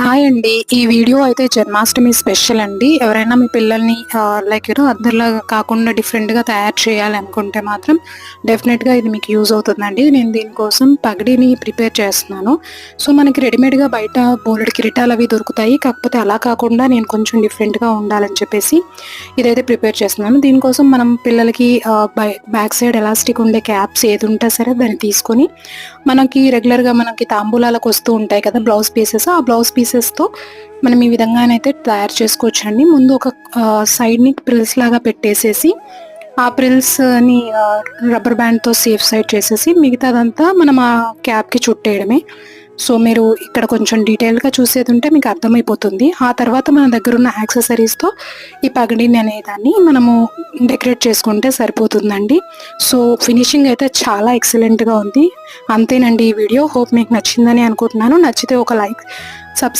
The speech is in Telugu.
హాయ్ అండి. ఈ వీడియో అయితే జన్మాష్టమి స్పెషల్ అండి. ఎవరైనా మీ పిల్లల్ని అందరిలాగా కాకుండా డిఫరెంట్‌గా తయారు చేయాలనుకుంటే మాత్రం డెఫినెట్‌గా ఇది మీకు యూజ్ అవుతుందండి. నేను దీనికోసం పగడిని ప్రిపేర్ చేస్తున్నాను. సో, మనకి రెడీమేడ్‌గా బయట బోలెడు కిరీటాలవి దొరుకుతాయి. కాకపోతే అలా కాకుండా నేను కొంచెం డిఫరెంట్‌గా ఉండాలని చెప్పేసి ఇదైతే ప్రిపేర్ చేస్తున్నాను. దీనికోసం మనం పిల్లలకి బ్యాక్ సైడ్ ఎలాస్టిక్ ఉండే క్యాప్స్ ఏది ఉంటే సరే దాన్ని తీసుకొని మనకి రెగ్యులర్‌గా మనకి తాంబూలాలకు వస్తూ ఉంటాయి కదా! Blouse pieces. ఆ బ్లౌజ్ పీసెస్‌తో మనం ఈ విధంగానైతే తయారు చేసుకోవచ్చండి. ముందు ఒక సైడ్‌ని ప్రిల్స్ లాగా పెట్టేసేసి, ఆ ప్రిల్స్‌ని రబ్బర్ బ్యాండ్‌తో సేఫ్ సైడ్ చేసేసి మిగతాదంతా మనం ఆ క్యాప్‌కి చుట్టేయడమే. సో, మీరు ఇక్కడ కొంచెం డీటెయిల్‌గా చూసేదుంటే మీకు అర్థమైపోతుంది. ఆ తర్వాత మన దగ్గరున్న యాక్సెసరీస్‌తో ఈ పగడిని అనేదాన్ని మనము డెకరేట్ చేసుకుంటే సరిపోతుందండి. సో, ఫినిషింగ్ అయితే చాలా ఎక్సలెంట్‌గా ఉంది. అంతేనండి ఈ వీడియో. హోప్ మీకు నచ్చిందని అనుకుంటున్నాను. నచ్చితే ఒక లైక్, సబ్స్క్రైబ్